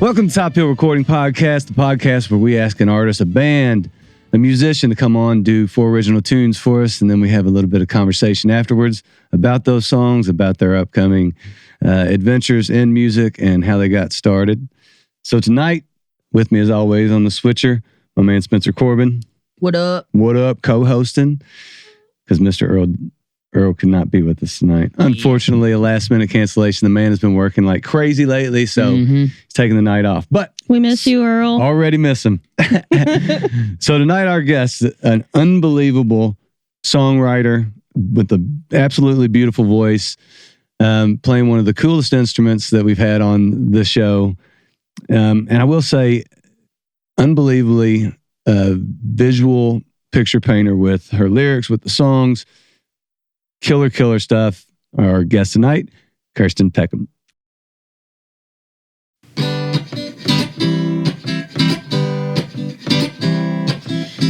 Welcome to Top Hill Recording Podcast, the podcast where we ask an artist, a band, a musician to come on, do 4 original tunes for us, and then we have a little bit of conversation afterwards about those songs, about their upcoming adventures in music and how they got started. So tonight, with me as always on the switcher, my man Spencer Corbin. What up? What up, co-hosting? Because Mr. Earl could not be with us tonight. Unfortunately, a last-minute cancellation. The man has been working like crazy lately, so he's taking the night off. But we miss you, Earl. Already miss him. So tonight, our guest, an unbelievable songwriter with an absolutely beautiful voice, playing one of the coolest instruments that we've had on the show. And I will say, unbelievably visual picture painter with her lyrics, with the songs. Killer stuff. Our guest tonight, Kirsten Peckham.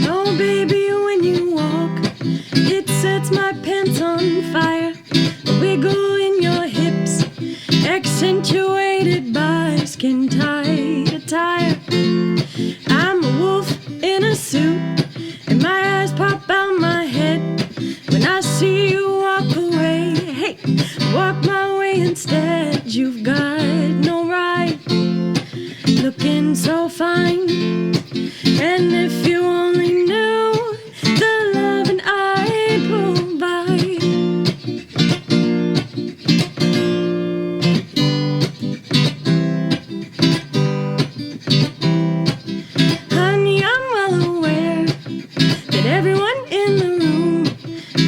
Oh, baby, when you walk, it sets my pants on fire. A wiggle in your hips, accentuated by skin-tight attire. I'm a wolf in a suit, and my eyes pop out my head when I see you walk away. Hey, walk my way instead. You've got no right, looking so fine. And if you only knew the loving I provide. Honey, I'm well aware that everyone in the room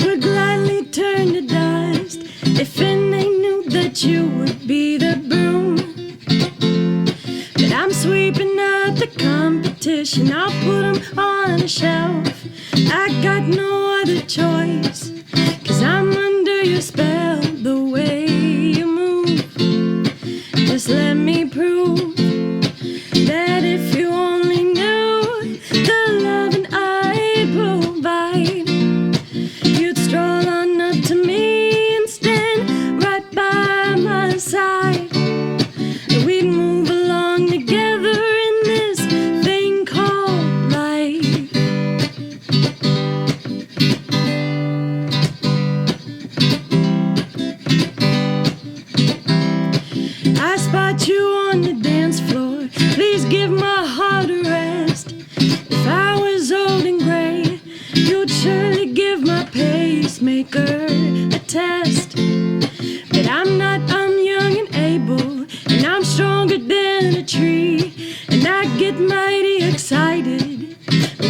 would gladly turn to dust if they knew that you would be the broom. But I'm sweeping up the competition, I'll put them on a shelf. I got no other choice, 'cause I'm under your spell. The way you move, just let me prove that if you only knew the loving I provide, you'd stroll on up to me and stand right by my side. We'd move along together in this thing called life. I spot you on the dance floor, please give my heart a rest. If I was old and gray, you'd surely give my pacemaker a test. But I'm not, I'm young and able, and I'm stronger than a tree. And I get mighty excited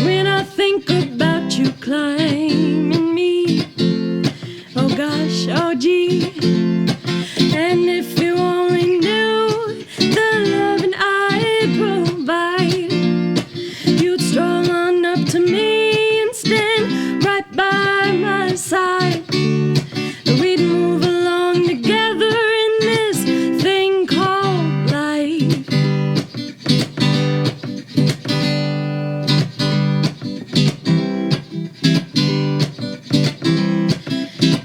when I think about you climbing me. Oh gosh, oh gee. And if you only knew the loving I provide, you'd stroll on up to me and stand right by my side. We'd move along together in this thing called life.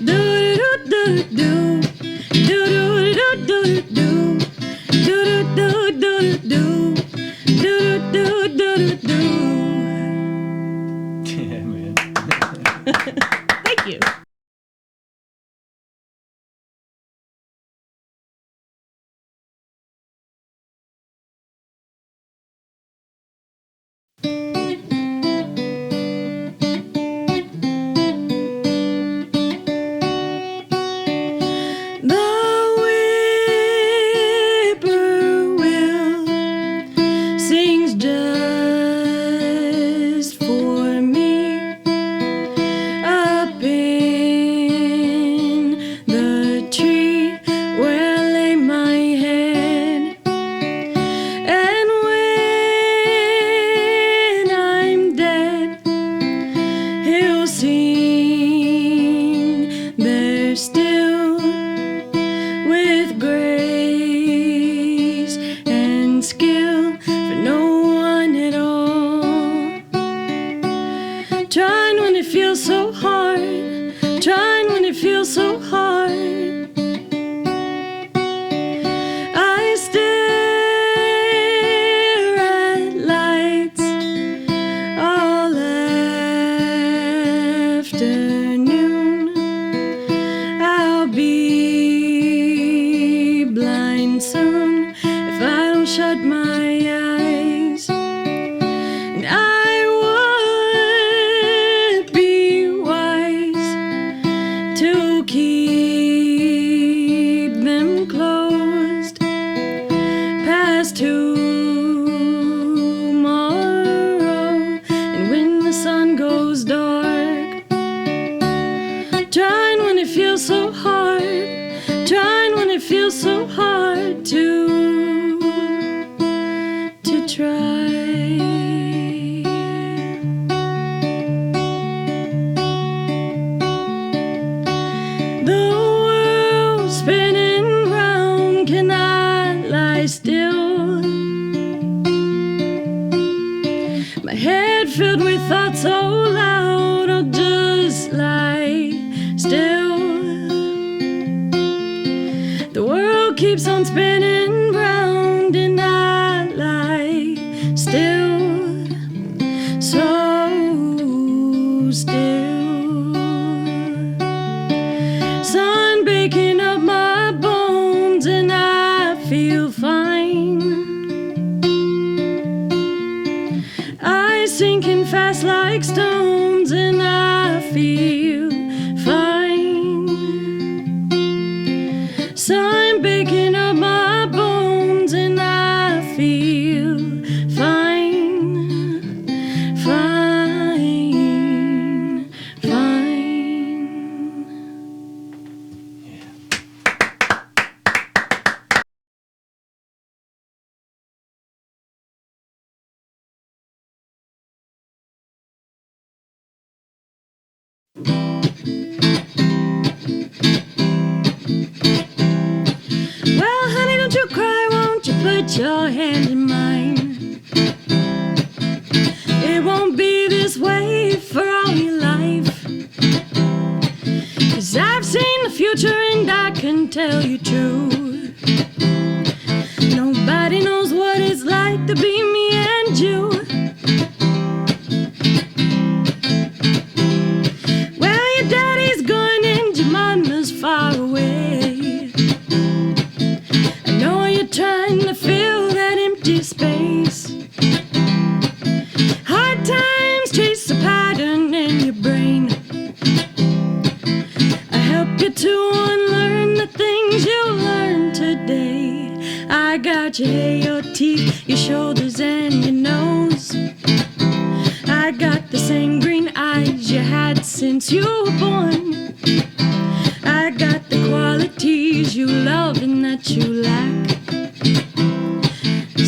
Do-do-do-do-do, do-do-do-do-do, do-do-do-do-do, do-do-do-do-do. Yeah, man. Thank you. The whippoorwill sings just for me up in to keep them closed past tomorrow. And when the sun goes dark, trying when it feels so hard, trying when it feels so hard to try. The world's spinning round, can I lie still? My head filled with thoughts so loud, I'll just lie still. The world keeps on spinning round and I lie still, so still. Sun baking up my bones and I feel fine. Eyes sinking fast like stones and I feel fine. Sun baking up my bones and I feel fine, fine, fine. Well, honey, don't you cry, won't you put your hand in mine? It won't be this way for all your life, 'cause I've seen the future and I can tell you true. Nobody knows what it's like to be me and you. Well, your daddy's gone and your mama's far away. I know you're trying to fill that empty space. Hard times chase a pattern in your brain. I help you to unlearn the things you learned today. I got your hair, your teeth, your shoulders and your nose. I got the same green eyes you had since you were born. I got the qualities you love and that you lack.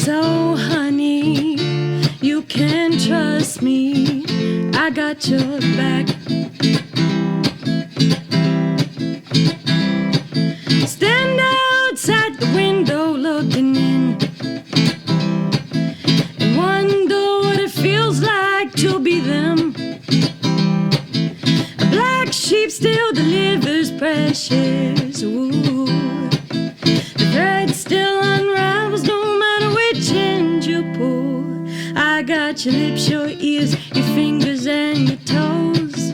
So honey, you can trust me, I got your back. Stand outside the window looking in and wonder what it feels like to be them. A black sheep still delivers precious wool. The thread still unravels no matter which end you pull. I got your lips, your ears, your fingers and your toes.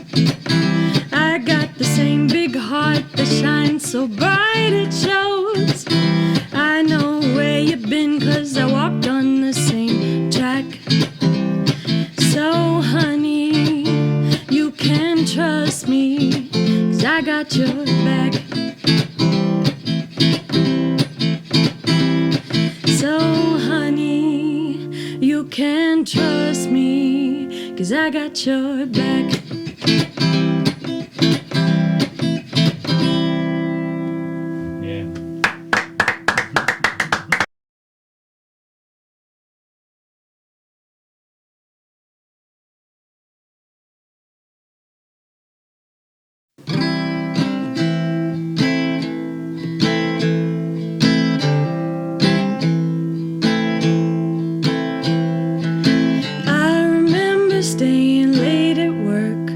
I got the same big heart that shines so bright it shows. I know where you've been 'cause I walked on the same track. So honey, you can trust me, 'cause I got your back. So honey, you can trust me, 'cause I got your back. Staying late at work,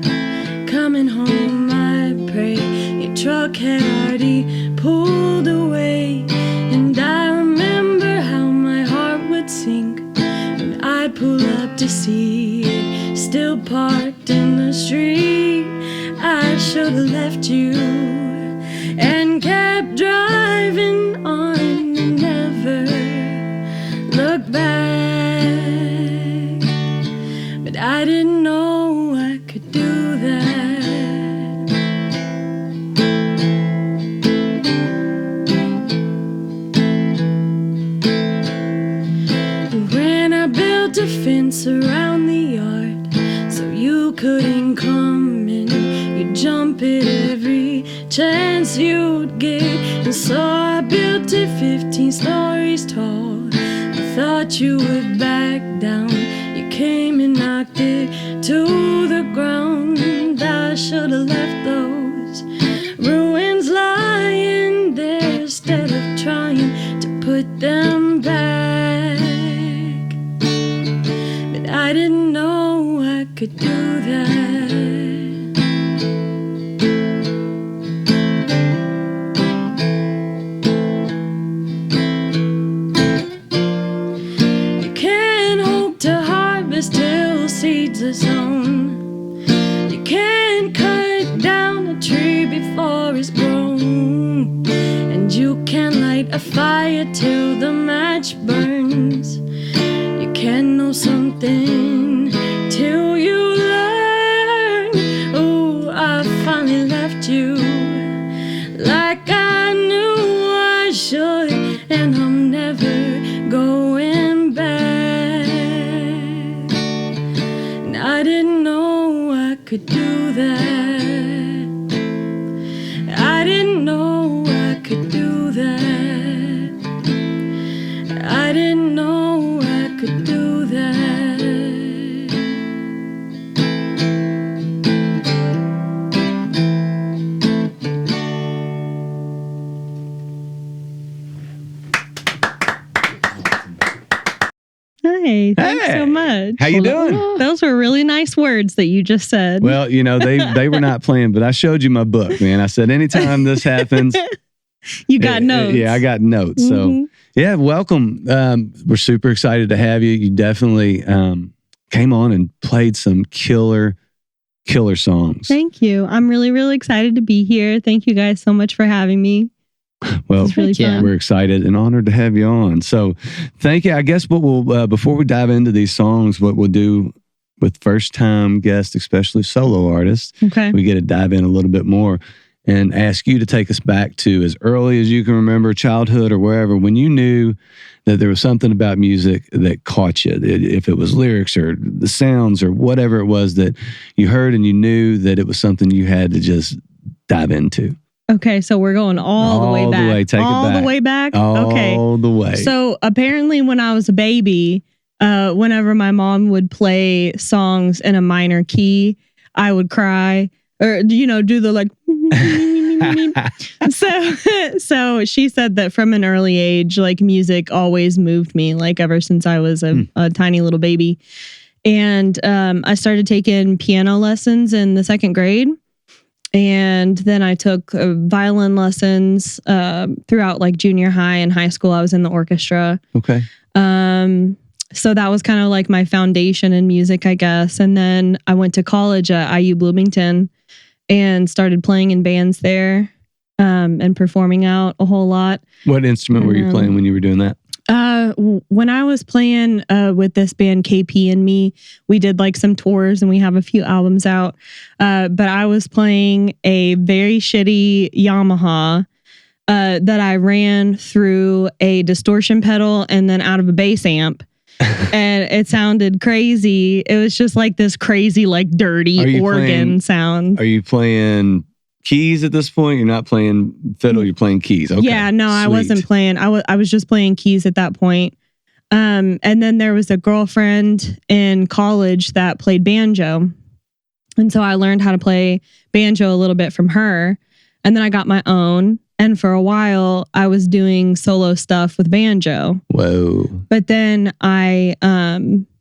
coming home I pray. Your truck had already pulled away, and I remember how my heart would sink when I'd pull up to see it still parked in the street. I should have left you and kept driving on and never looked back. But I didn't know I could do that. every chance you'd get. And so I built it 15 stories tall. I thought you would back down. You came and knocked it to the ground. I should have left those ruins lying there instead of trying to put them back. But I didn't know I could do that. You can't hope to harvest till seeds are sown. You can't cut down a tree before it's grown. And you can't light a fire till the match burns. You can't know something till you learn. Oh, I finally left you like I knew I should, and I'm never going back. And I didn't know I could do that. I didn't know I could do that. I didn't know I could do that. Hey, thanks Hey, so much. How you doing? Those were really nice words that you just said. Well, you know, they were not playing, but I showed you my book, man. I said, anytime this happens, you got notes. Yeah, I got notes. Mhm. So, yeah, welcome. We're super excited to have you. You definitely came on and played some killer songs. Thank you. I'm really, really excited to be here. Thank you guys so much for having me. Well, It's really fun. we're excited and honored to have you on. So, thank you. I guess what we'll before we dive into these songs, what we'll do with first-time guests, especially solo artists, Okay. we get to dive in a little bit more and ask you to take us back to as early as you can remember, childhood or wherever, when you knew that there was something about music that caught you, if it was lyrics or the sounds or whatever it was that you heard and you knew that it was something you had to just dive into. Okay, so we're going all the way All the back. way. Take it all back. the way back? All Okay. the way. So apparently when I was a baby, whenever my mom would play songs in a minor key, I would cry or, do the like. So she said that from an early age, like music always moved me, like ever since I was a tiny little baby. And I started taking piano lessons in the second grade. And then I took violin lessons throughout like junior high and high school. I was in the orchestra. Okay. So that was kind of like my foundation in music, I guess. And then I went to college at IU Bloomington and started playing in bands there and performing out a whole lot. What instrument were you playing when you were doing that? When I was playing with this band KP and Me, we did like some tours and we have a few albums out. But I was playing a very shitty Yamaha that I ran through a distortion pedal and then out of a bass amp. And it sounded crazy. It was just like this crazy, like dirty organ sound. Are you playing keys at this point? You're not playing fiddle, you're playing keys. Okay. Yeah, no, I Sweet. wasn't playing. I was just playing keys at that point. And then there was a girlfriend in college that played banjo. And so I learned how to play banjo a little bit from her. And then I got my own. And for a while, I was doing solo stuff with banjo. Whoa. But then I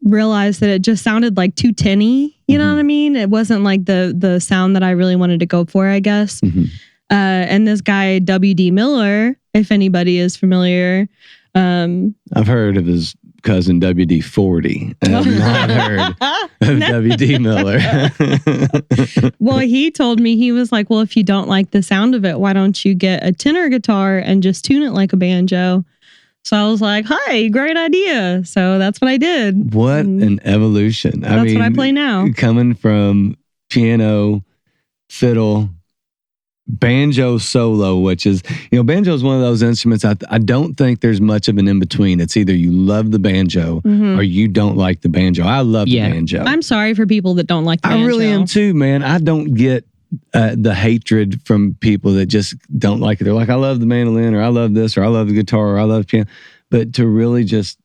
realized that it just sounded like too tinny. You know what I mean? It wasn't like the sound that I really wanted to go for, I guess. And this guy, W.D. Miller, if anybody is familiar. I've heard of his cousin WD-40. I have not heard of W.D. Miller. Well, he told me, he was like, well, if you don't like the sound of it, why don't you get a tenor guitar and just tune it like a banjo? So I was like, hi, great idea. So that's what I did. What an evolution. That's what I play now. Coming from piano, fiddle, banjo solo, which is, banjo is one of those instruments I don't think there's much of an in-between. It's either you love the banjo or you don't like the banjo. I love the banjo. I'm sorry for people that don't like the banjo. I really am too, man. I don't get the hatred from people that just don't like it. They're like, I love the mandolin, or I love this, or I love the guitar, or I love piano. But to really just,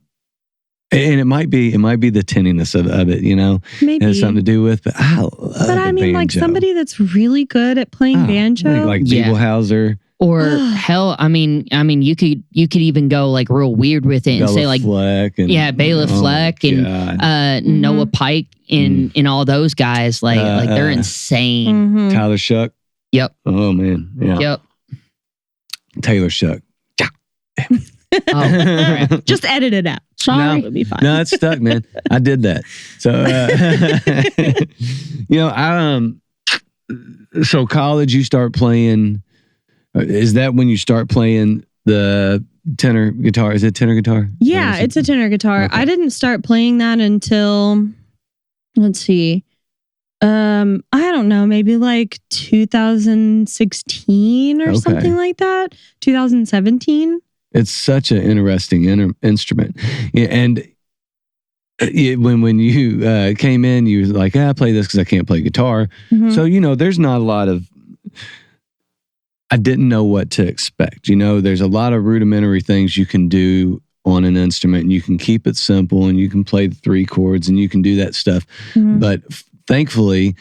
and it might be the tinniness of it, you know, Maybe it has something to do with. But I love But I mean, like somebody that's really good at playing banjo, like Ziegelhauser. Or hell, I mean, you could even go like real weird with it and Bela say like, Fleck and, Bela Fleck and Noah Pike and all those guys, like they're insane. Tyler Shuck. Yep. Oh man. Yeah. Yep. Taylor Shuck. Oh, just edit it out. sorry. It'll be fine. No, it's stuck, man. I did that. So, you know, so college, you start playing. Is that when you start playing the tenor guitar? Is it tenor guitar? Yeah, it's a tenor guitar. Okay. I didn't start playing that until, let's see, I don't know, maybe like 2016 or something like that. 2017. It's such an interesting instrument. Yeah, and when you came in, you were like, I play this because I can't play guitar. Mhm. So, you know, there's not a lot of, I didn't know what to expect. You know, there's a lot of rudimentary things you can do on an instrument, and you can keep it simple, and you can play the 3 chords, and you can do that stuff. Mhm. But thankfully,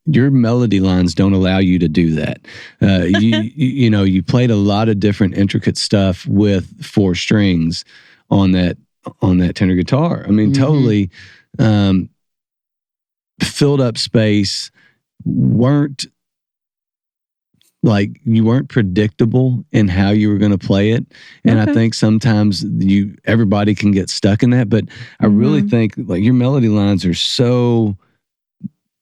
your melody lines don't allow you to do that. You know, you played a lot of different intricate stuff with 4 strings on that tenor guitar. I mean, totally filled up space. You weren't predictable in how you were going to play it. And I think sometimes everybody can get stuck in that. But I really think like your melody lines are so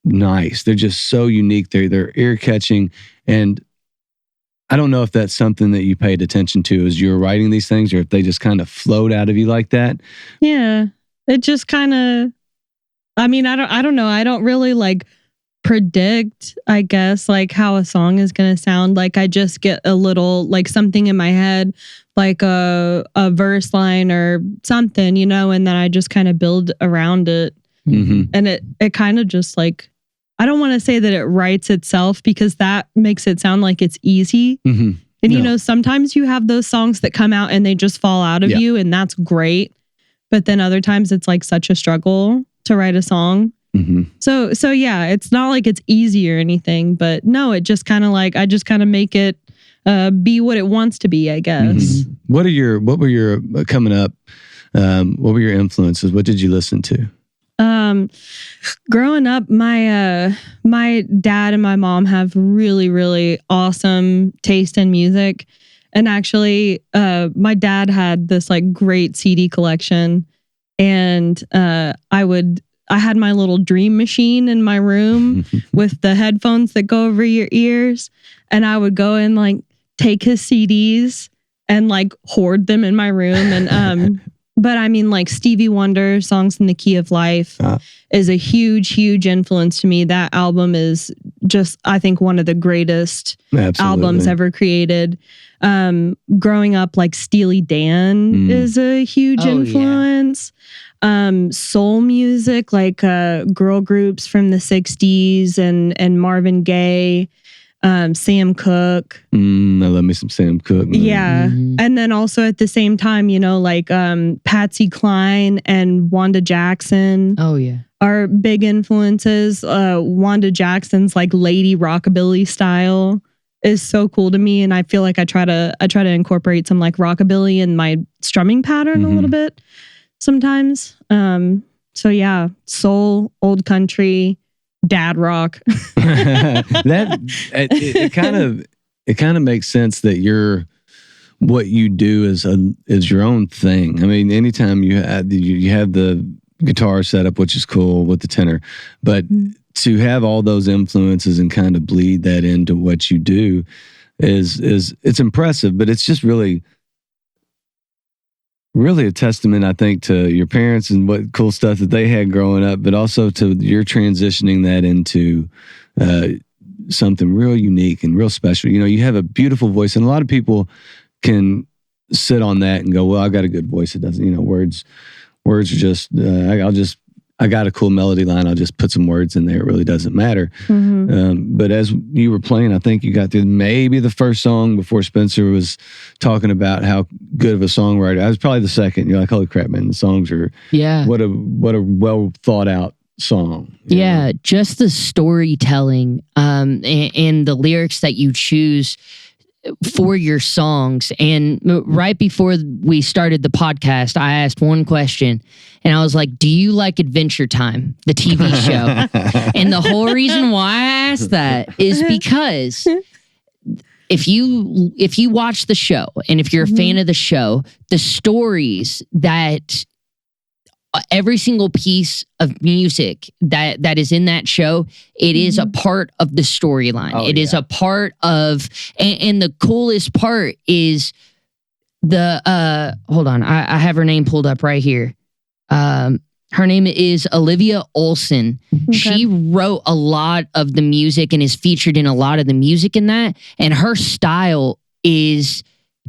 nice. They're just so unique. They're ear catching. And I don't know if that's something that you paid attention to as you were writing these things, or if they just kind of flowed out of you like that. Yeah, it just kind of, I mean, I don't know. I don't really like predict, I guess, like how a song is going to sound. Like I just get a little like something in my head, like a verse line or something, you know, and then I just kind of build around it. Mm-hmm. And it kind of just like, I don't want to say that it writes itself, because that makes it sound like it's easy. Mm-hmm. And you know, sometimes you have those songs that come out and they just fall out of you, and that's great. But then other times it's like such a struggle to write a song. Mm-hmm. So yeah, it's not like it's easy or anything, but no, it just kind of like, I just kind of make it be what it wants to be, I guess. Mm-hmm. What were your coming up? What were your influences? What did you listen to? Growing up, my dad and my mom have really, really awesome taste in music. And actually, my dad had this like great CD collection, and I had my little dream machine in my room with the headphones that go over your ears. And I would go and like take his CDs and like hoard them in my room. And, but I mean, like Stevie Wonder, Songs in the Key of Life is a huge, huge influence to me. That album is just, I think, one of the greatest albums ever created. Growing up, like Steely Dan is a huge influence. Soul music, like girl groups from the 60s and Marvin Gaye, Sam Cooke. I love me some Sam Cooke. Man. Yeah. And then also at the same time, you know, like Patsy Cline and Wanda Jackson. Oh, yeah. Are big influences. Wanda Jackson's like lady rockabilly style is so cool to me, and I feel like I try to incorporate some like rockabilly in my strumming pattern a little bit sometimes. So yeah, soul, old country, dad rock. It kind of makes sense that what you do is your own thing. I mean, anytime you have the guitar setup, which is cool with the tenor, but to have all those influences and kind of bleed that into what you do is it's impressive. But it's just really a testament, I think, to your parents and what cool stuff that they had growing up, but also to your transitioning that into something real unique and real special. You know, you have a beautiful voice, and a lot of people can sit on that and go, well, I got a good voice. It doesn't, you know, words are just, I got a cool melody line, I'll just put some words in there. It really doesn't matter. But as you were playing, I think you got through maybe the first song before Spencer was talking about how good of a songwriter. I was probably the second. You're like, holy crap, man, the songs are, what a well thought out song. Yeah, just the storytelling and the lyrics that you choose for your songs. And right before we started the podcast, I asked one question, and I was like, do you like Adventure Time, the TV show? And the whole reason why I asked that is because if you watch the show, and if you're a fan of the show, the stories that every single piece of music that is in that show, it is a part of the storyline. It is a part of, and the coolest part is the, hold on, I have her name pulled up right here. Her name is Olivia Olson. Okay. She wrote a lot of the music and is featured in a lot of the music in that. And her style is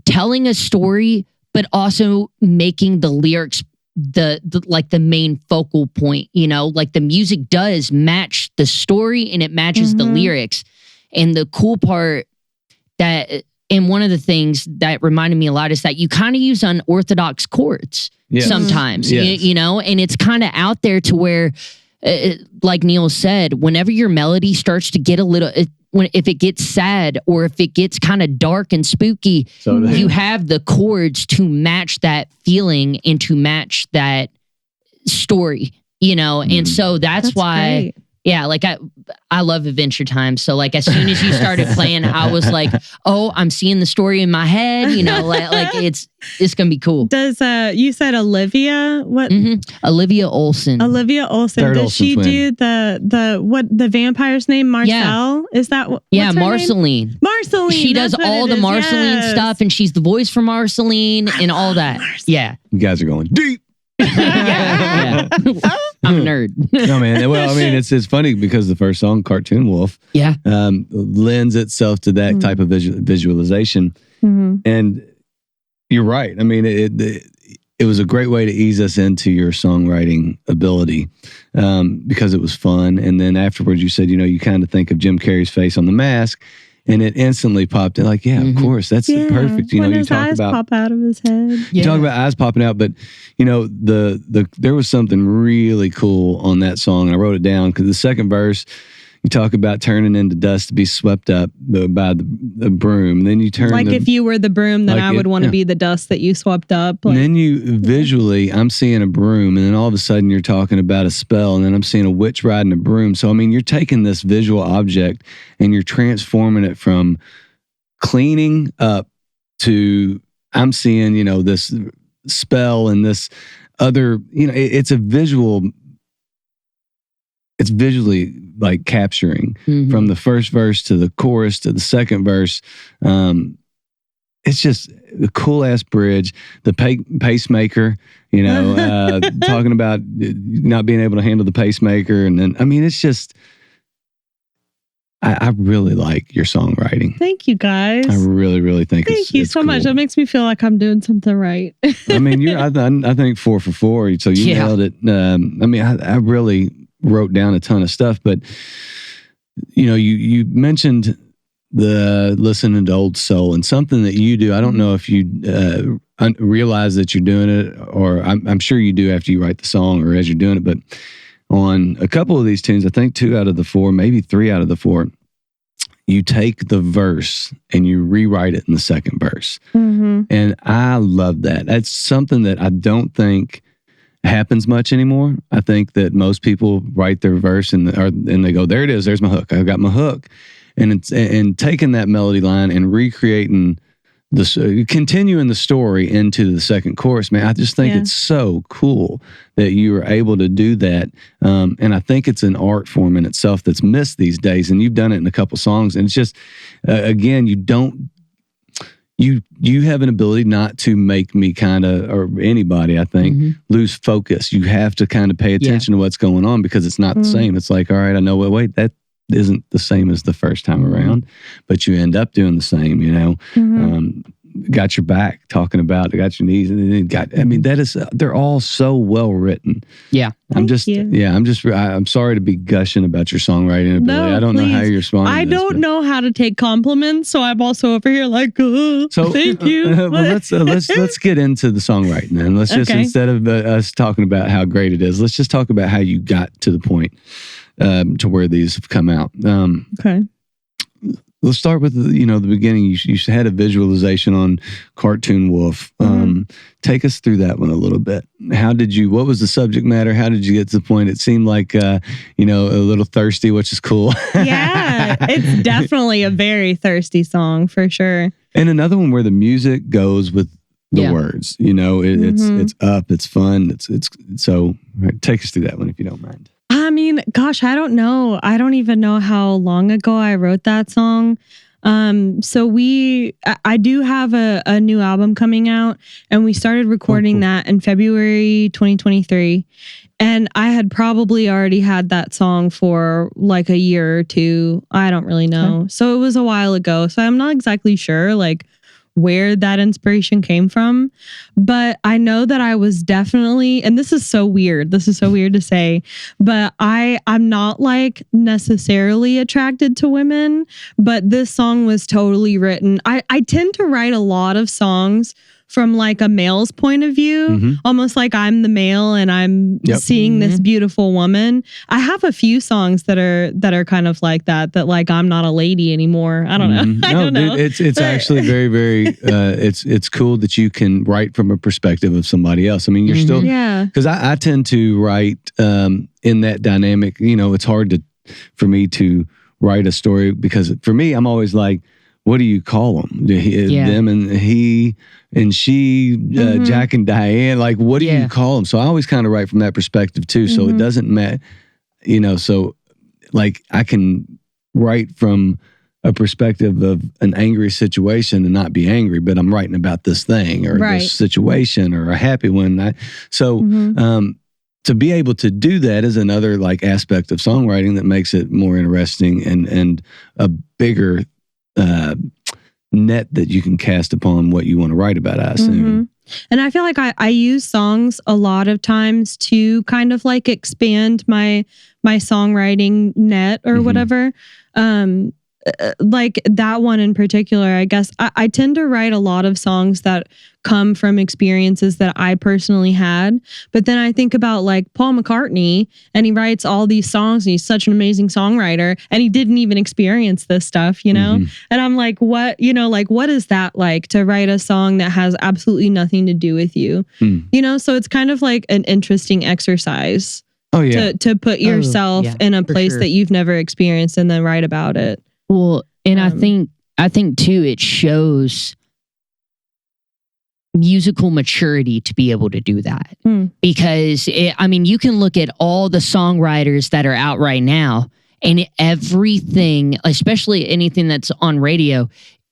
telling a story, but also making the lyrics the main focal point, like the music does match the story and it matches the lyrics. And the cool part and one of the things that reminded me a lot is that you kind of use unorthodox chords sometimes, and it's kind of out there to where, like Neil said, whenever your melody starts to get a little, if it gets sad or if it gets kind of dark and spooky, you have the chords to match that feeling and to match that story, and so that's why great. Yeah, like I love Adventure Time. So like as soon as you started playing, I was like, oh, I'm seeing the story in my head, like it's gonna be cool. Does you said Olivia? What? Olivia Olson. Olivia Olson. Third Does Olsen she twin. do the vampire's name? Marcel? Is that what? Yeah, what's her Marceline. name? Marceline. She does all the Marceline stuff, and she's the voice for Marceline and all that. Yeah. You guys are going deep. Yeah. I'm a nerd. No, man. Well, I mean, it's funny because the first song, Cartoon Wolf, lends itself to that type of visualization. And you're right. I mean, it was a great way to ease us into your songwriting ability because it was fun. And then afterwards, you said, you kind of think of Jim Carrey's face on The Mask. And it instantly popped in, like, of course, that's perfect. When you his talk eyes about pop out of his head. You talk about eyes popping out, but there was something really cool on that song, and I wrote it down because the second verse, you talk about turning into dust to be swept up by the broom. And then you turn if you were the broom, then I would want to be the dust that you swept up. And then you visually, I'm seeing a broom, and then all of a sudden you're talking about a spell, and then I'm seeing a witch riding a broom. So I mean, you're taking this visual object and you're transforming it from cleaning up to I'm seeing this spell and this other. It's a visual. It's visually like capturing from the first verse to the chorus to the second verse. It's just a cool ass bridge. The pacemaker, talking about not being able to handle the pacemaker. And then, I mean, it's just, I really like your songwriting. Thank you, guys. I really, really think Thank you so cool. much. That makes me feel like I'm doing something right. I mean, I think 4 for 4. So you nailed it. I mean, I really wrote down a ton of stuff, but you mentioned the listening to old soul and something that you do. I don't know if you realize that you're doing it, or I'm sure you do after you write the song or as you're doing it, but on a couple of these tunes, I think 2 out of the 4, maybe 3 out of the 4, you take the verse and you rewrite it in the second verse. And I love that. That's something that I don't think happens much anymore. I think that most people write their verse and they go, there it is, there's my hook. I've got my hook. And taking that melody line and recreating continuing the story into the second chorus, man, I just think it's so cool that you were able to do that. And I think it's an art form in itself that's missed these days. And you've done it in a couple songs. And it's just, again, you have an ability not to make me or anybody, I think, lose focus. You have to kind of pay attention to what's going on because it's not the same. It's like, all right, I know, wait, that isn't the same as the first time around, but you end up doing the same, Got Your Back, talking about Got Your Knees, and then it got. I mean, they're all so well written. Yeah. I'm sorry to be gushing about your songwriting ability. No, I don't know how please. you're responding. I don't know how to take compliments, so I'm also over here like, thank you. Well, let's get into the songwriting then. Let's just instead of us talking about how great it is, let's just talk about how you got to the point to where these have come out. Okay. Let's start with the beginning. You had a visualization on Cartoon Wolf. Take us through that one a little bit. What was the subject matter? How did you get to the point? It seemed like a little thirsty, which is cool. Yeah, it's definitely a very thirsty song for sure. And another one where the music goes with the words. It's up, it's fun. It's so take us through that one if you don't mind. I mean, gosh, I don't know. I don't even know how long ago I wrote that song. So I do have a new album coming out, and we started recording that in February 2023. And I had probably already had that song for like a year or two. I don't really know. Okay. So it was a while ago. So I'm not exactly sure like where that inspiration came from, but I know that I was definitely, and this is so weird to say, but I'm not like necessarily attracted to women, but this song was totally written. I tend to write a lot of songs from like a male's point of view, almost like I'm the male and I'm seeing this beautiful woman. I have a few songs that are kind of like that like I'm not a lady anymore. I don't know. I don't know. Dude, it's actually very, very, it's cool that you can write from a perspective of somebody else. I mean, you're still, because I tend to write in that dynamic. It's hard for me to write a story because for me, I'm always like, what do you call them? Them and he and she, Jack and Diane. Like, what do you call them? So I always kind of write from that perspective too. So it doesn't matter, so like I can write from a perspective of an angry situation and not be angry, but I'm writing about this thing or this situation or a happy one. To be able to do that is another like aspect of songwriting that makes it more interesting and a bigger net that you can cast upon what you want to write about, I assume. And I feel like I use songs a lot of times to kind of like expand my songwriting net or whatever. Like that one in particular, I guess I tend to write a lot of songs that come from experiences that I personally had. But then I think about like Paul McCartney, and he writes all these songs and he's such an amazing songwriter and he didn't even experience this stuff, And I'm like, what is that like to write a song that has absolutely nothing to do with you? So it's kind of like an interesting exercise to put yourself in a place that you've never experienced and then write about it. Well, and I think too, it shows musical maturity to be able to do that. Because you can look at all the songwriters that are out right now and everything, especially anything that's on radio,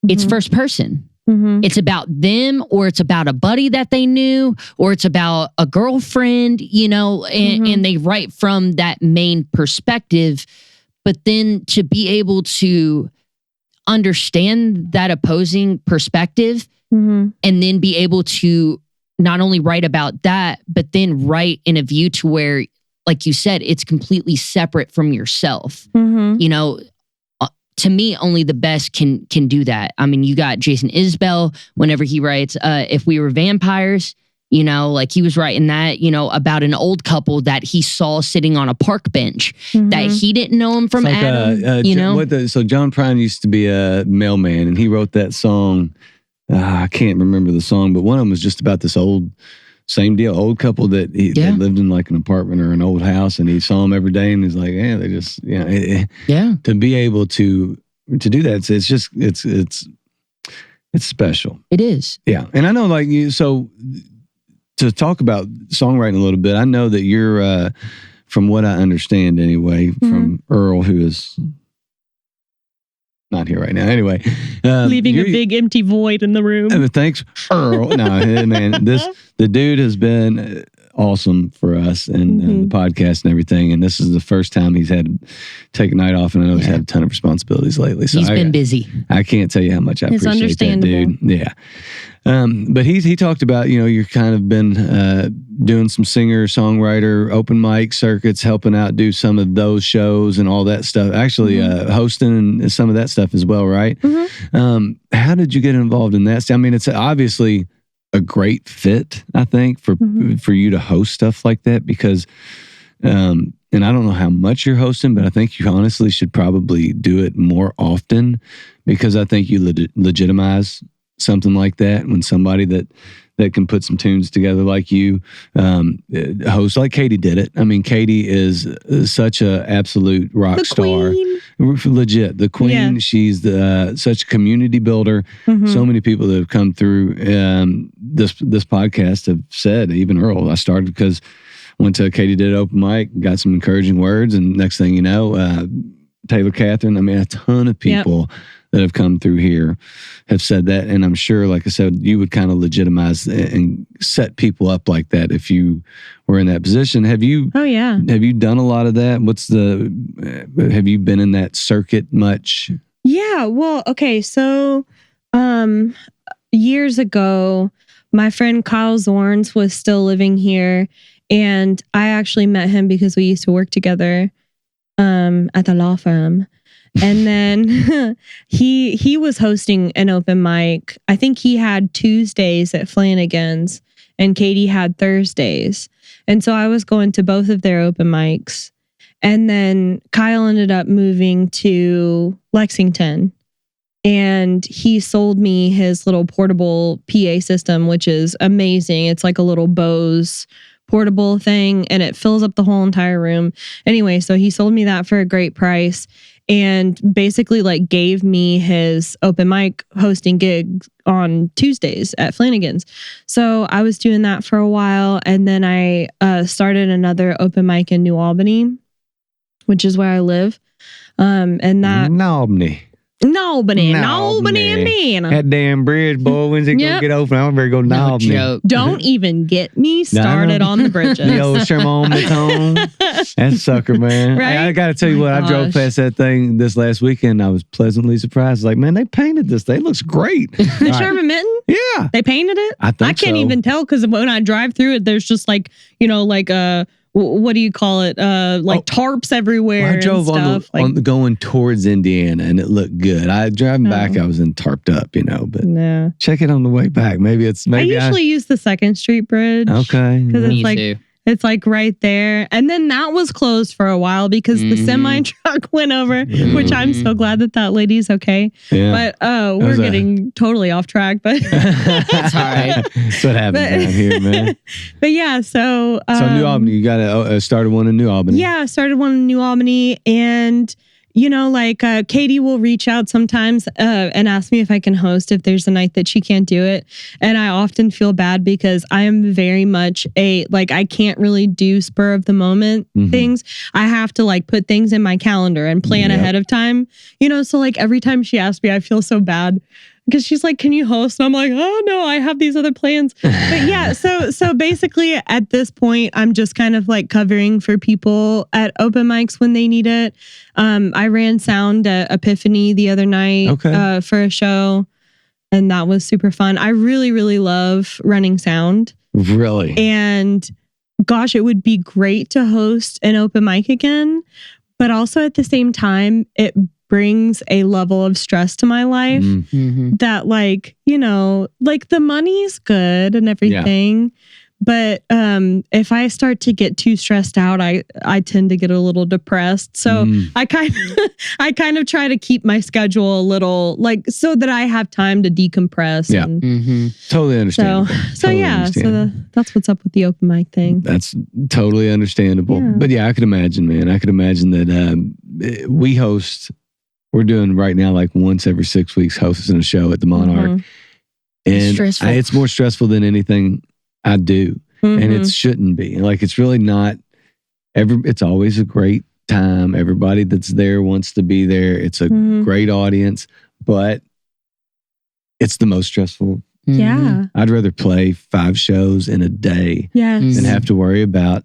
it's first person. It's about them, or it's about a buddy that they knew, or it's about a girlfriend, and they write from that main perspective. But then to be able to understand that opposing perspective and then be able to not only write about that, but then write in a view to where, like you said, it's completely separate from yourself. To me, only the best can do that. I mean, you got Jason Isbell whenever he writes, If We Were Vampires, like he was writing that, about an old couple that he saw sitting on a park bench that he didn't know him from Adam. So John Prine used to be a mailman and he wrote that song. I can't remember the song, but one of them was just about this old couple that that lived in like an apartment or an old house, and he saw them every day and he's like, they just, to be able to do that. It's special. It is. Yeah. And I know like you, so to talk about songwriting a little bit, I know that you're, from what I understand anyway, from Earl, who is not here right now. Anyway, leaving a big empty void in the room. Thanks, Earl. No, man, the dude has been awesome for us and the podcast and everything. And this is the first time he's had to take a night off, and I know he's had a ton of responsibilities lately. So He's been busy. I can't tell you how much I It's appreciate that, dude. Yeah. But he talked about, you're kind of been doing some singer-songwriter open mic circuits, helping out do some of those shows and all that stuff. Actually, hosting and some of that stuff as well, right? How did you get involved in that? I mean, it's obviously a great fit, I think, for you to host stuff like that because, and I don't know how much you're hosting, but I think you honestly should probably do it more often because I think you legitimize something like that when somebody that can put some tunes together like you host, like Katie did it. I mean, Katie is such a absolute rock star. Legit, the queen. Yeah. She's such a community builder. So many people that have come through this podcast have said, even Earl, I started because went to Katie did open mic, got some encouraging words, and next thing you know, Taylor Catherine, I mean, a ton of people that have come through here have said that. And I'm sure, like I said, you would kind of legitimize and set people up like that if you were in that position. Have you? Oh, yeah. Have you done a lot of that? Have you been in that circuit much? Yeah. Well, okay. So years ago, my friend Kyle Zorns was still living here. And I actually met him because we used to work together at the law firm. And then he was hosting an open mic. I think he had Tuesdays at Flanagan's and Katie had Thursdays. And so I was going to both of their open mics. And then Kyle ended up moving to Lexington. And he sold me his little portable PA system, which is amazing. It's like a little Bose portable thing and it fills up the whole entire room. Anyway, so he sold me that for a great price. And basically like gave me his open mic hosting gig on Tuesdays at Flanagan's. So I was doing that for a while. And then I started another open mic in New Albany, which is where I live. And that... Albany, Indiana. That damn bridge, boy, when's it gonna get open? I don't better go to Albany. Don't even get me started on the bridges. The old Sherman home. That sucker, man. Right? I gotta tell you what, I drove past that thing this last weekend. I was pleasantly surprised. Like, man, they painted this thing. It looks great. The Sherman Mitten? Yeah. They painted it? I can't even tell because when I drive through it, there's just like, what do you call it? Tarps everywhere. Well, I drove and stuff. Going towards Indiana, and it looked good. Driving back, I was in tarped up, but check it on the way back. I usually use the 2nd Street Bridge. Okay. Because it's like right there. And then that was closed for a while because the semi truck went over, which I'm so glad that lady's okay. Yeah. But we're getting totally off track, but it's all right. That's what happens down here, man. But yeah, so New Albany, you got started one in New Albany. Yeah, I started one in New Albany, and Katie will reach out sometimes and ask me if I can host if there's a night that she can't do it. And I often feel bad because I am very much I can't really do spur of the moment things. I have to put things in my calendar and plan ahead of time. So every time she asks me, I feel so bad. Because she's like, can you host? And I'm like, oh no, I have these other plans. But yeah, so basically at this point, I'm just kind of covering for people at open mics when they need it. I ran sound at Epiphany the other night for a show, and that was super fun. I really, really love running sound. Really? And gosh, it would be great to host an open mic again. But also at the same time, it brings a level of stress to my life that the money's good and everything. But if I start to get too stressed out, I tend to get a little depressed. So I kind of try to keep my schedule a little so that I have time to decompress. Yeah, totally understandable. So that's what's up with the open mic thing. That's totally understandable. Yeah. But yeah, I could imagine, man. I could imagine that we host. We're doing right now once every 6 weeks hosting a show at the Monarch. And it's more stressful than anything I do. And it shouldn't be. It's really not. It's always a great time. Everybody that's there wants to be there. It's a great audience, but it's the most stressful Yeah. I'd rather play 5 shows in a day Yes. than have to worry about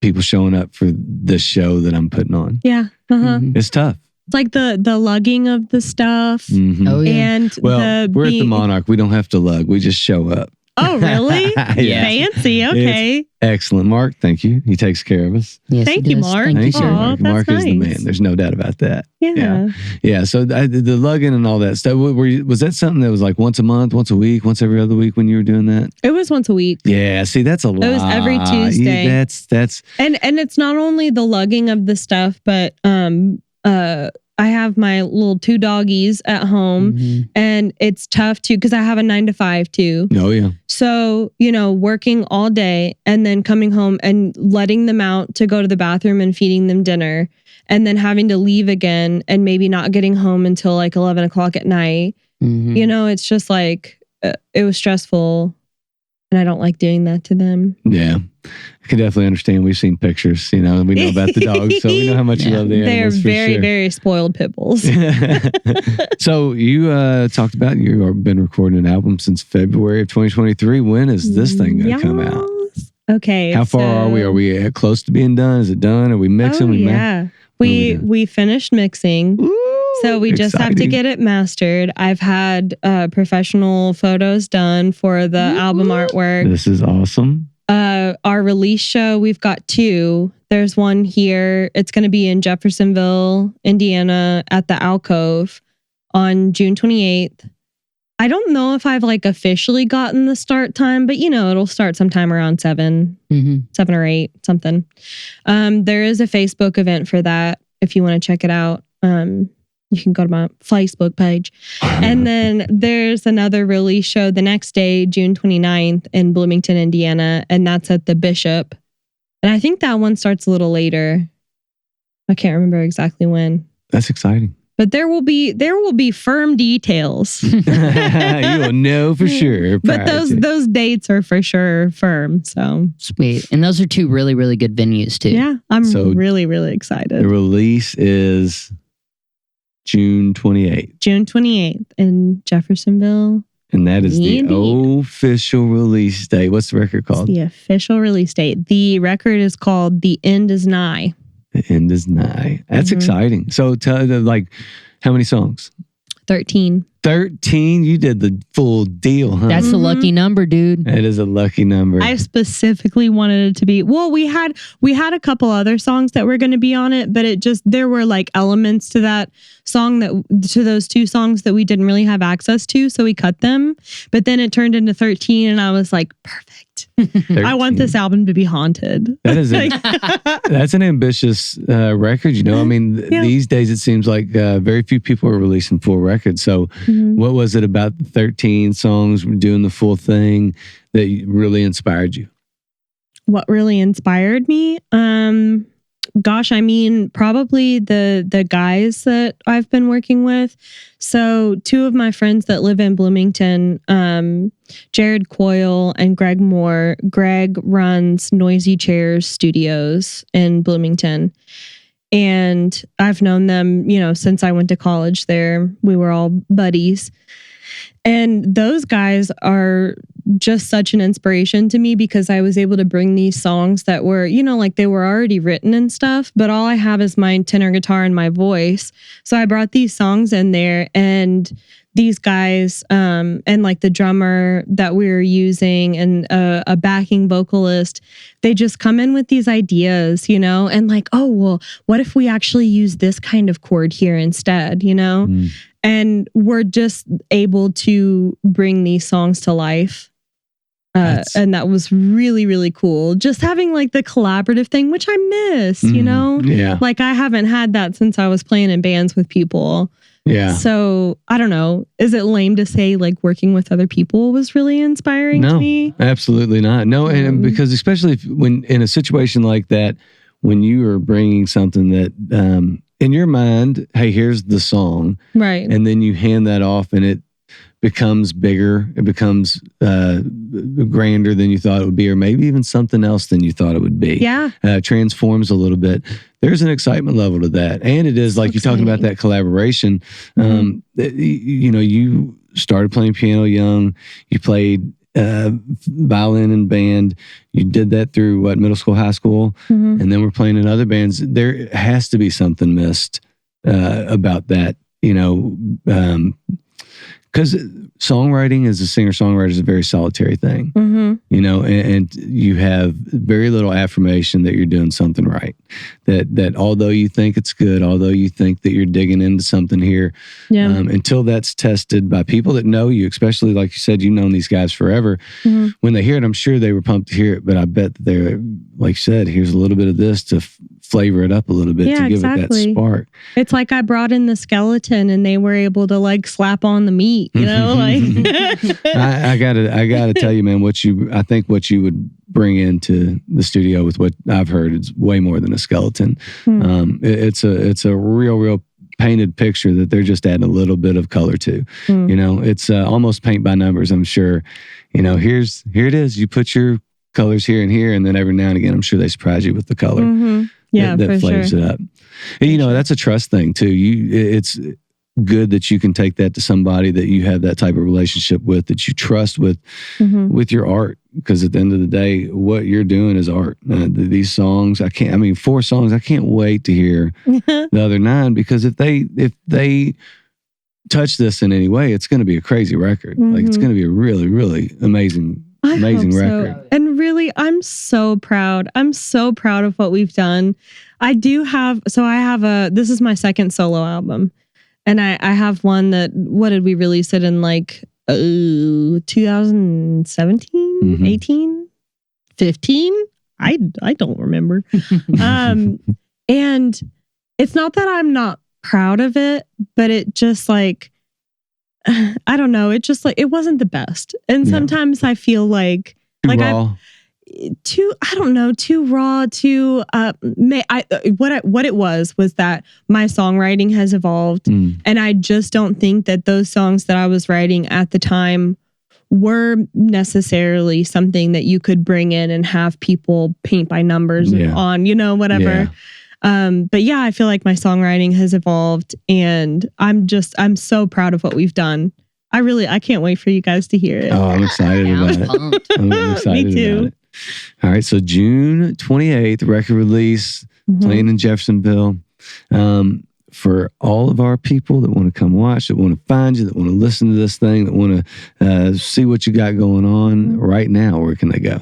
people showing up for this show that I'm putting on. Yeah. Uh-huh. It's tough. It's like the lugging of the stuff. Mhm. Oh, yeah. And Well, we're at the Monarch. We don't have to lug. We just show up. Oh, really? Yeah. Fancy. Okay. Excellent. Mark, thank you. He takes care of us. Yes, Thank he you, does. Mark. Thank you, Thank you, sir. Aw, Mark. that's Mark is the nice. man. There's no doubt about that. Yeah. Yeah. So the lugging and all that stuff. Was that something that was like once a month, once a week, once every other week when you were doing that? It was once a week. Yeah. See, that's a lot. It was every Tuesday. Yeah, that's And it's not only the lugging of the stuff, but I have my little 2 doggies at home, and it's tough too because I have a 9 to 5 too. oh yeah. So, working all day and then coming home and letting them out to go to the bathroom and feeding them dinner, and then having to leave again and maybe not getting home until like 11 o'clock at night. It's just like, it was stressful, and I don't like doing that to them. Yeah. I can definitely understand. We've seen pictures, we know about the dogs, so we know how much you love the They're animals. very, for very spoiled pit bulls. sure. So you talked about you've been recording an album since February of 2023. When is this thing going to come out? Yes. Okay. How far are we? Are we close to being done? Is it done? Are we mixing? Oh, we yeah. we We finished mixing. So we just have to exciting. get it mastered. I've had professional photos done for the album artwork. This is awesome. Our release show, we've got 2. There's one here. It's going to be in Jeffersonville, Indiana at the Alcove on June 28th. I don't know if I've like officially gotten the start time, but it'll start sometime around 7 or 8, something. There is a Facebook event for that if you want to check it out. You can go to my Facebook page. And then there's another release show the next day, June 29th in Bloomington, Indiana. And that's at the Bishop. And I think that one starts a little later. I can't remember exactly when. That's exciting. But there will be firm details. You will know for sure. But those dates are for sure firm. So Sweet. And those are 2 really, really good venues too. yeah, I'm So really, really excited. the release is June 28th. June 28th in Jeffersonville. And that is the Indiana. official release date. What's the record called? The official release date. The record is called The End Is Nigh. The End Is Nigh. That's exciting. So tell how many songs? 13. 13. You did the full deal, huh? That's a lucky number, dude. That is a lucky number. I specifically wanted it to be, well, we had a couple other songs that were going to be on it, but there were like elements to that song to those 2 songs that we didn't really have access to. So we cut them, but then it turned into 13 and I was like, perfect. I want this album to be haunted. That is that's an ambitious record. I mean, these days it seems like very few people are releasing full records. So what was it about the 13 songs, doing the full thing that really inspired you? What really inspired me? Gosh, I mean, probably the guys that I've been working with. So 2 of my friends that live in Bloomington, Jared Coyle and Greg Moore. Greg runs Noisy Chairs Studios in Bloomington. And I've known them, since I went to college there. We were all buddies. And those guys are just such an inspiration to me because I was able to bring these songs that were, like they were already written and stuff, but all I have is my tenor guitar and my voice. So I brought these songs in there, and these guys and like the drummer that we were using and a backing vocalist, they just come in with these ideas, and like, oh, well, what if we actually use this kind of chord here instead, And we're just able to bring these songs to life. And that was really, really cool. Just having like the collaborative thing, which I miss, Yeah. Like I haven't had that since I was playing in bands with people. Yeah. So I don't know. Is it lame to say like working with other people was really inspiring to me? Absolutely not. No, and because especially when in a situation like that, when you are bringing something that in your mind, hey, here's the song, right? And then you hand that off, and it becomes bigger. It becomes grander than you thought it would be, or maybe even something else than you thought it would be. Yeah. Transforms a little bit. There's an excitement level to that. And it is like you're talking about that collaboration. You started playing piano young. You played violin and band. You did that through middle school, high school, and then we're playing in other bands. There has to be something missed about that, because songwriting as a singer-songwriter is a very solitary thing, and you have very little affirmation that you're doing something right. That although you think it's good, although you think that you're digging into something here, until that's tested by people that know you, especially like you said, you've known these guys forever. When they hear it, I'm sure they were pumped to hear it, but I bet that they're, like you said, here's a little bit of this to flavor it up a little bit to give it that spark. It's like I brought in the skeleton and they were able to like slap on the meat, like. I gotta tell you, man, I think what you would bring into the studio with what I've heard is way more than a skeleton. It's a real painted picture that they're just adding a little bit of color to. It's almost paint by numbers. I'm sure. Here it is. You put your colors here and here, and then every now and again, I'm sure they surprise you with the color. That flavors it up. And, that's a trust thing too. It's good that you can take that to somebody that you have that type of relationship with, that you trust with your art. Because at the end of the day, what you're doing is art. These songs, 4 songs, I can't wait to hear the other 9, because if they touch this in any way, it's going to be a crazy record. Like, it's going to be a really, really amazing record. So. And really, I'm so proud. I'm so proud of what we've done. This is my second solo album. And I have one that, what did we release it in, like 2017, 18, 15? I don't remember. And it's not that I'm not proud of it, but it just like, I don't know. It just like, it wasn't the best. And sometimes I feel like raw. Too raw, what it was that my songwriting has evolved. And I just don't think that those songs that I was writing at the time were necessarily something that you could bring in and have people paint by numbers on, whatever. But yeah, I feel like my songwriting has evolved, and I'm so proud of what we've done. I can't wait for you guys to hear it. Oh, I'm excited about it. I'm excited Me too. about it. All right, so June 28th, record release, playing in Jeffersonville. For all of our people that want to come watch, that want to find you, that want to listen to this thing, that want to see what you got going on right now, where can they go?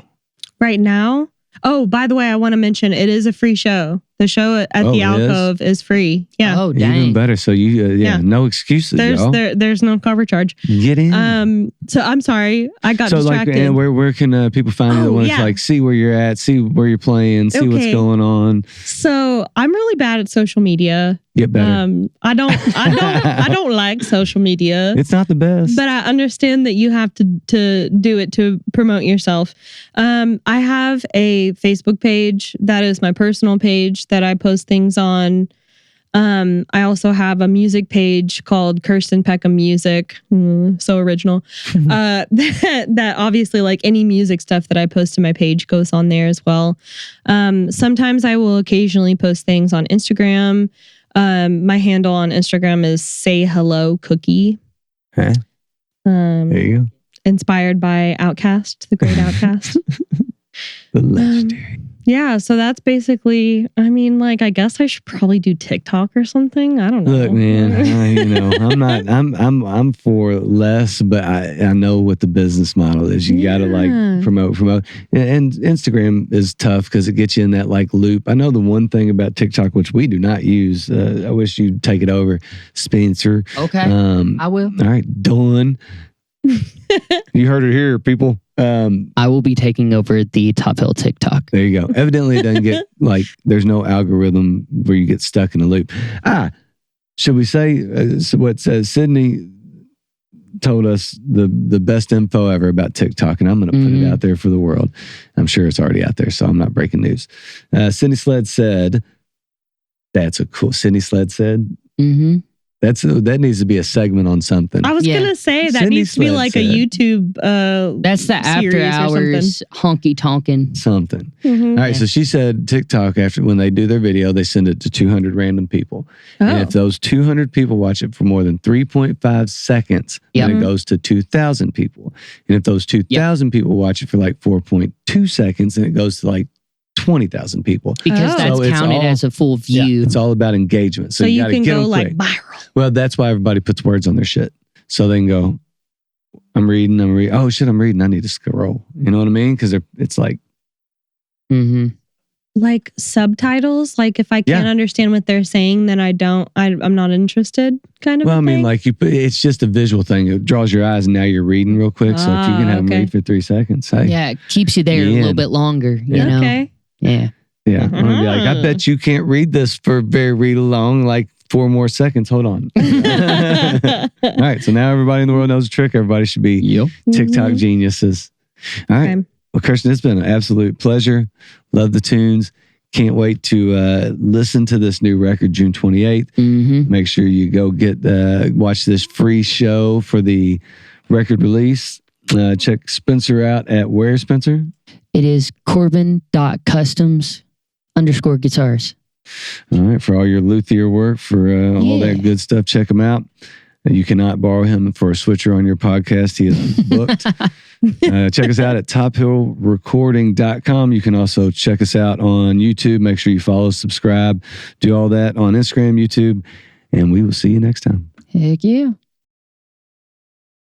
Right now? Oh, by the way, I want to mention it is a free show. The show at the Alcove is free. Yeah. Oh, dang. Even better. So no excuses, y'all. There's no cover charge. Get in. So I'm sorry, I got distracted. And where can people find you that want to see where you're at, see where you're playing, see what's going on? So I'm really bad at social media. Get better. I don't like social media. It's not the best. But I understand that you have to do it to promote yourself. I have a Facebook page that is my personal page that I post things on. I also have a music page called Kirsten Peckham Music. So original. That obviously, like any music stuff that I post to my page goes on there as well. Sometimes I will occasionally post things on Instagram. My handle on Instagram is Say Hello Cookie. Okay. There you go. Inspired by Outkast, the great Outkast. The legendary. Yeah, so that's basically, I guess I should probably do TikTok or something. I don't know. Look, man, I'm for less, but I know what the business model is. You got to promote. And Instagram is tough because it gets you in that loop. I know the one thing about TikTok, which we do not use, I wish you'd take it over, Spencer. Okay, I will. All right, done. You heard it here, people. I will be taking over the Top Hill TikTok. There you go. Evidently, it doesn't get there's no algorithm where you get stuck in a loop. Should we say what Sydney told us the best info ever about TikTok, and I'm going to put it out there for the world. I'm sure it's already out there, so I'm not breaking news. Sydney Sled said, "That's a cool." Sydney Sled said, That needs to be a segment on something. I was Yeah. gonna say that Cindy needs to be Sled like a said. YouTube. That's the after series or hours honky tonkin. Something. Mhm. All right. So she said TikTok, after when they do their video, they send it to 200 random people. And Oh. if those 200 people watch it for more than 3.5 seconds, then it goes to 2,000 people. And if those 2,000 people watch it for like 4.2 seconds, then it goes to like 20,000 people. Because Oh. that's So it's counted all- as a full Yeah, view. it's all about engagement. So, So you you got to can get go them like quick. viral. Well, that's why everybody puts words on their shit. So they can go, I'm reading. Oh shit, I'm reading. I need to scroll. You know what I mean? Because it's like, Mm-hmm. Like subtitles. Like if I can't Yeah. understand what they're saying, then I'm not interested. Kind of. well, a I mean, thing? like it's just a visual thing. It draws your eyes and now you're reading real quick. So if you can have them okay. read for 3 seconds, hey. Yeah, it keeps you there a Yeah. little bit longer. You know. Okay. Yeah. Yeah. I'm gonna be like, I bet you can't read this for very long, like 4 more seconds. Hold on. All right. So now everybody in the world knows the trick. Everybody should be TikTok geniuses. All right. Okay. Well, Kirsten, it's been an absolute pleasure. Love the tunes. Can't wait to listen to this new record June 28th. Mm-hmm. Make sure you go watch this free show for the record release. Check Spencer out at where, Spencer? It is Corbin.customs_guitars. All right. For all your luthier work, for all Yeah. that good stuff, check him out. You cannot borrow him for a switcher on your podcast. He is booked. Check us out at tophillrecording.com. You can also check us out on YouTube. Make sure you follow, subscribe, do all that on Instagram, YouTube, and we will see you next time. Heck yeah.